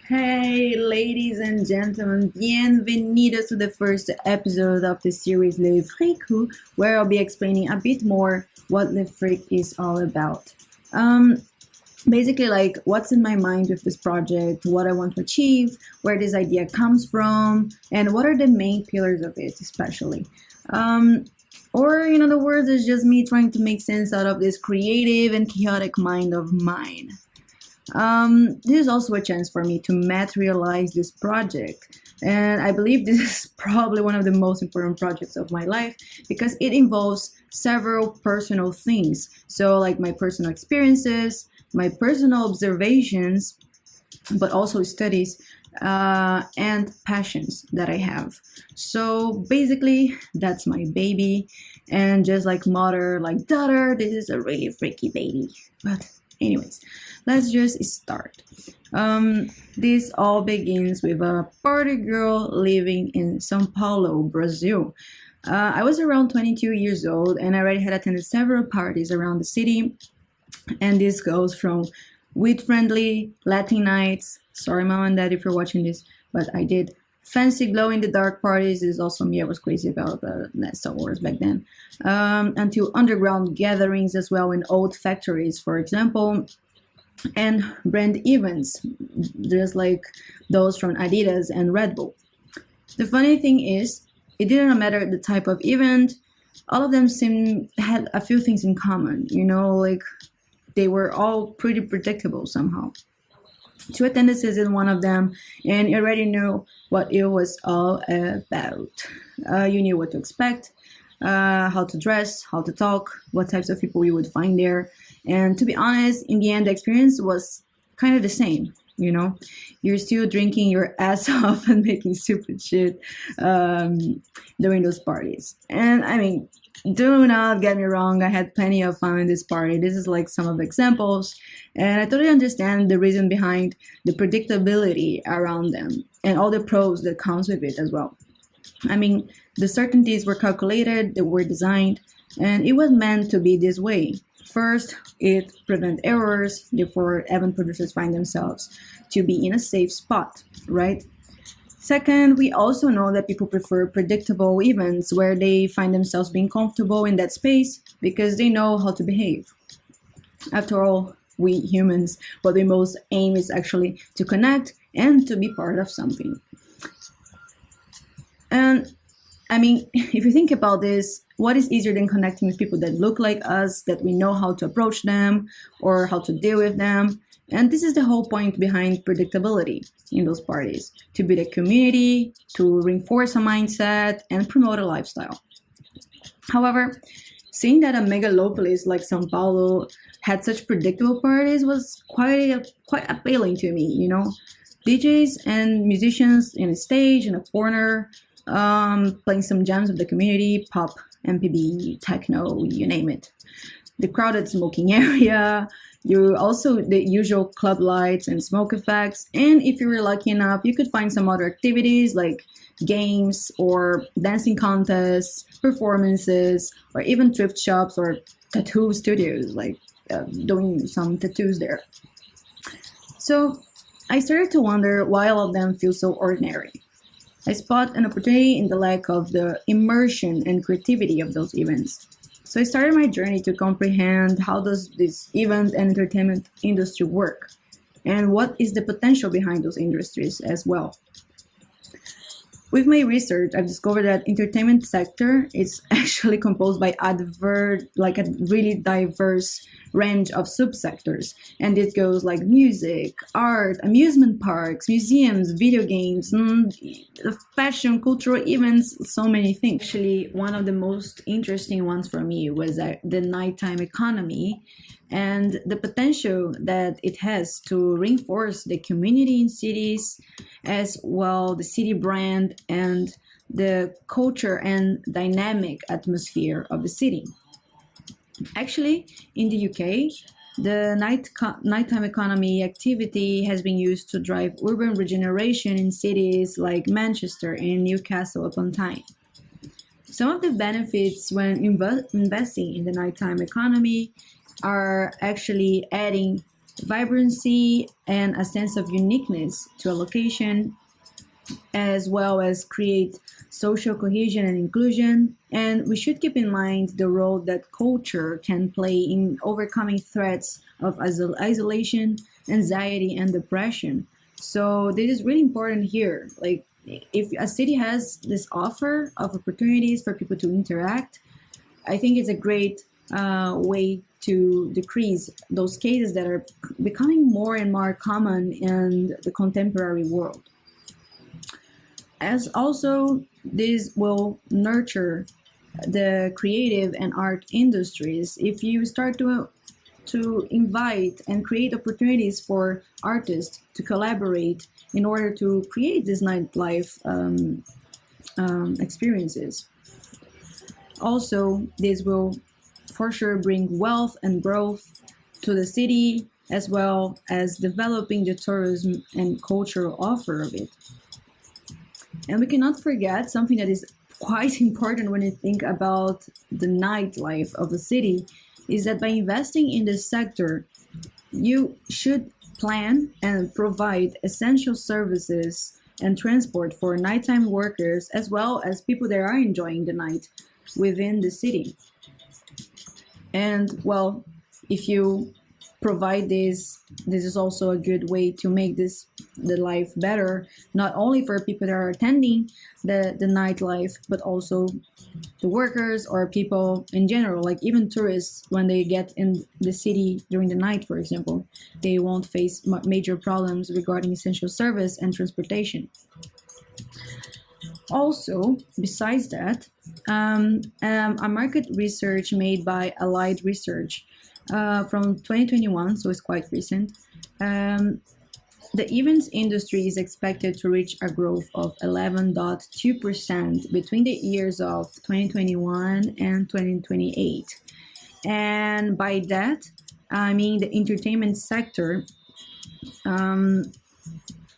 Hey, ladies and gentlemen, bienvenidos to the first episode of the series LEFREAK WHO, where I'll be explaining a bit more what LEFREAK is all about. Um, Basically, like what's in my mind with this project, what I want to achieve, where this idea comes from, and what are the main pillars of it, especially. Um, or, in other words, it's just me trying to make sense out of this creative and chaotic mind of mine. This is also a chance for me to materialize this project. And I believe this is probably one of the most important projects of my life because it involves several personal things. So, like my personal experiences, my personal observations, but also studies and passions that I have. So basically, that's my baby. And just like mother, like daughter, this is a really freaky baby. But, anyways, let's just start. This all begins with a party girl living in Sao Paulo, Brazil. I was around 22 years old and I already had attended several parties around the city. And this goes from weed-friendly Latin nights. Sorry, mom and dad, if you're watching this, but I did. Fancy glow-in-the-dark parties is also me. I was crazy about Star Wars back then. Until underground gatherings as well in old factories, for example, and brand events, just like those from Adidas and Red Bull. The funny thing is, it didn't matter the type of event. All of them had a few things in common. Like they were all pretty predictable somehow. Two attendances in one of them, and you already knew what it was all about. You knew what to expect, how to dress, how to talk, what types of people you would find there. And to be honest, in the end, the experience was kind of the same. You're still drinking your ass off and making stupid shit during those parties. And I mean, do not get me wrong, I had plenty of fun in this party. This is like some of the examples, and I totally understand the reason behind the predictability around them and all the pros that comes with it as well. I mean, the certainties were calculated, they were designed, and it was meant to be this way. First, it prevents errors, therefore event producers find themselves to be in a safe spot, right? Second, we also know that people prefer predictable events where they find themselves being comfortable in that space because they know how to behave. After all, we humans, what we most aim is actually to connect and to be part of something. And I mean, if you think about this, what is easier than connecting with people that look like us, that we know how to approach them or how to deal with them? And this is the whole point behind predictability in those parties, to build a community, to reinforce a mindset, and promote a lifestyle. However, seeing that a megalopolis like Sao Paulo had such predictable parties was quite appealing to me, DJs and musicians in a stage, in a corner, playing some jams of the community, pop, MPB, techno, you name it. The crowded smoking area, you also the usual club lights and smoke effects, and if you were lucky enough, you could find some other activities like games or dancing contests, performances, or even thrift shops or tattoo studios, like doing some tattoos there. So I started to wonder why all of them feel so ordinary. I spot an opportunity in the lack of the immersion and creativity of those events. So I started my journey to comprehend how does this event and entertainment industry work, and what is the potential behind those industries as well. With my research, I've discovered that entertainment sector is actually composed by a really diverse range of subsectors, and it goes like music, art, amusement parks, museums, video games, fashion, cultural events, so many things. Actually, one of the most interesting ones for me was the nighttime economy and the potential that it has to reinforce the community in cities, as well the city brand and the culture and dynamic atmosphere of the city. Actually, in the UK, the nighttime economy activity has been used to drive urban regeneration in cities like Manchester and Newcastle upon Tyne. Some of the benefits when investing in the nighttime economy are actually adding vibrancy and a sense of uniqueness to a location, as well as create social cohesion and inclusion. And we should keep in mind the role that culture can play in overcoming threats of isolation, anxiety, and depression. So this is really important here. Like, if a city has this offer of opportunities for people to interact, I think it's a great way to decrease those cases that are becoming more and more common in the contemporary world. As also, this will nurture the creative and art industries. If you start to invite and create opportunities for artists to collaborate in order to create this nightlife experiences. Also, this will for sure bring wealth and growth to the city, as well as developing the tourism and cultural offer of it. And we cannot forget something that is quite important when you think about the nightlife of a city, is that by investing in this sector, you should plan and provide essential services and transport for nighttime workers, as well as people that are enjoying the night within the city. And well, if you provide this is also a good way to make the life better, not only for people that are attending the nightlife, but also the workers or people in general, like even tourists. When they get in the city during the night, for example, they won't face major problems regarding essential service and transportation. Also, besides that, a market research made by Allied Research from 2021, so it's quite recent, the events industry is expected to reach a growth of 11.2% between the years of 2021 and 2028. And by that, I mean the entertainment sector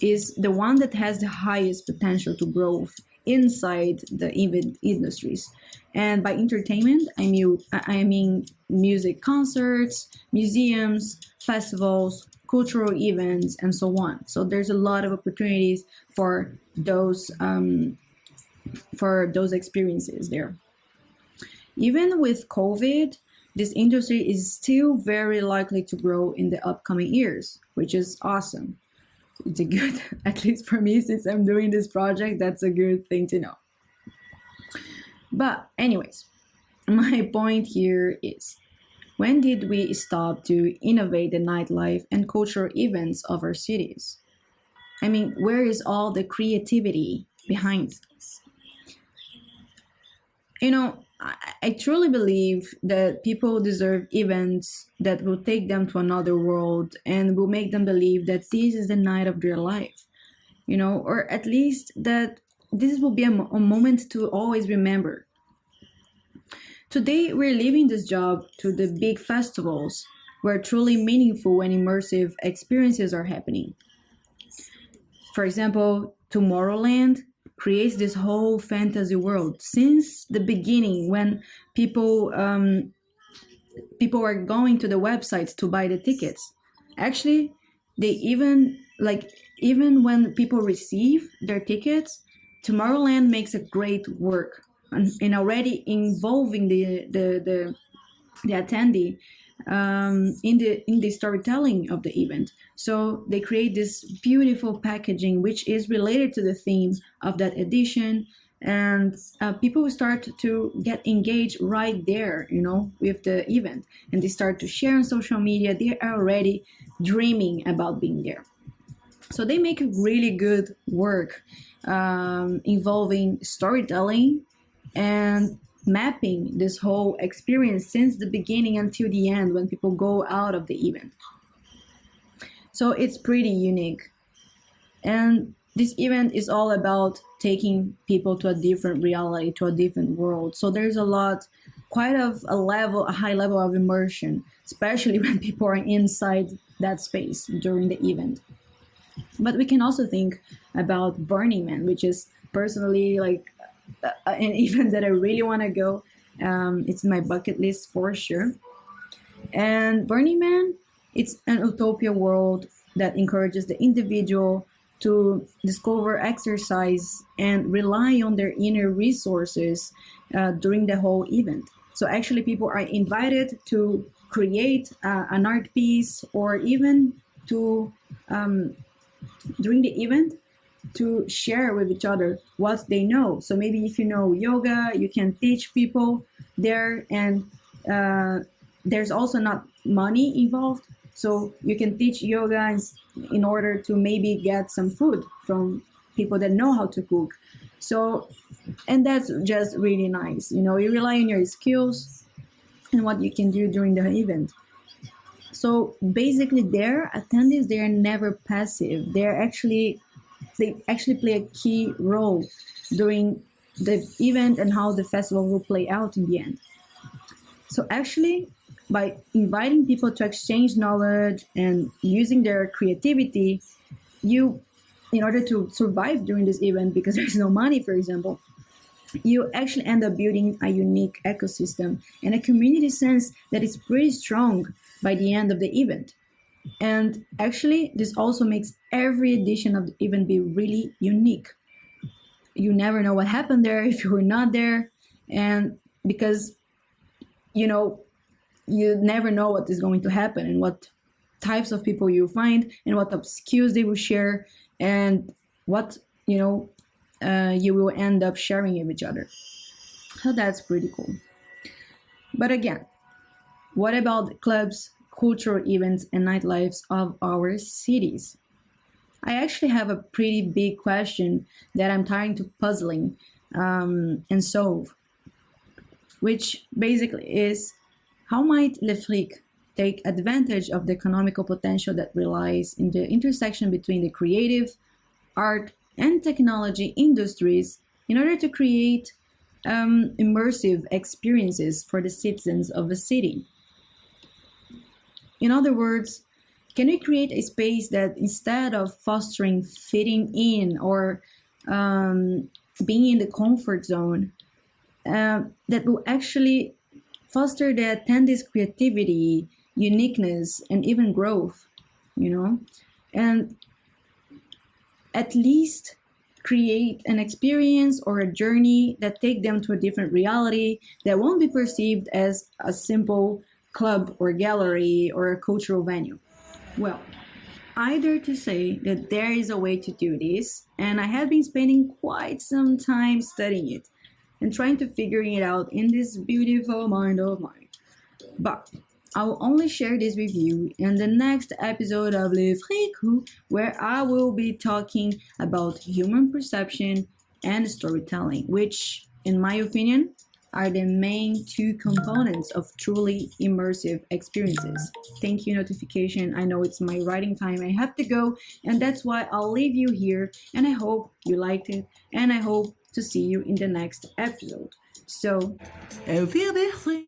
is the one that has the highest potential to growth inside the event industries. And by entertainment, I mean music concerts, museums, festivals, cultural events, and so on. So there's a lot of opportunities for those experiences there. Even with COVID, this industry is still very likely to grow in the upcoming years, which is awesome. It's a good, at least for me, since I'm doing this project, that's a good thing to know. But anyways, my point here is, when did we stop to innovate the nightlife and cultural events of our cities? I mean, where is all the creativity behind this? You know, I truly believe that people deserve events that will take them to another world and will make them believe that this is the night of their life, you know, or at least that this will be a moment to always remember. Today, we're leaving this job to the big festivals where truly meaningful and immersive experiences are happening. For example, Tomorrowland creates this whole fantasy world since the beginning, when people are going to the website to buy the tickets. Actually, they even when people receive their tickets, Tomorrowland makes a great work in already involving the attendee in the storytelling of the event. So they create this beautiful packaging which is related to the theme of that edition, and people start to get engaged right there, you know, with the event, and they start to share on social media. They are already dreaming about being there. So they make a really good work involving storytelling and mapping this whole experience since the beginning until the end when people go out of the event. So it's pretty unique. And this event is all about taking people to a different reality, to a different world. So there's a high level of immersion, especially when people are inside that space during the event. But we can also think about Burning Man, which is personally like an event that I really want to go. It's my bucket list for sure. And Burning Man It's an utopia world that encourages the individual to discover, exercise, and rely on their inner resources during the whole event. So actually, people are invited to create an art piece, or even to during the event to share with each other what they know. So maybe if you know yoga, you can teach people there, and there's also not money involved. So you can teach yoga in order to maybe get some food from people that know how to cook. So, and that's just really nice. You know, you rely on your skills and what you can do during the event. So basically, their attendees, they are never passive. They actually play a key role during the event and how the festival will play out in the end. So actually, by inviting people to exchange knowledge and using their creativity, you, in order to survive during this event, because there's no money, for example, you actually end up building a unique ecosystem and a community sense that is pretty strong by the end of the event. And actually, this also makes every edition of the event be really unique. You never know what happened there if you were not there, and because you know, you never know what is going to happen and what types of people you find and what type of skills they will share, and what you will end up sharing with each other. So that's pretty cool. But again, what about the clubs, cultural events, and nightlifes of our cities? I actually have a pretty big question that I'm trying to puzzling and solve, which basically is, how might LEFREAK take advantage of the economical potential that relies in the intersection between the creative, art, and technology industries in order to create immersive experiences for the citizens of a city? In other words, can we create a space that, instead of fostering fitting in or being in the comfort zone, that will actually foster the attendees' creativity, uniqueness, and even growth, and at least create an experience or a journey that take them to a different reality that won't be perceived as a simple club or gallery or a cultural venue? Well, I dare to say that there is a way to do this, and I have been spending quite some time studying it and trying to figure it out in this beautiful mind of mine. But I will only share this with you in the next episode of LEFREAK WHO, where I will be talking about human perception and storytelling, which, in my opinion, are the main two components of truly immersive experiences. Thank you, notification. I know it's my writing time. I have to go, and that's why I'll leave you here, and I hope you liked it, and I hope to see you in the next episode. So, auf Wiedersehen!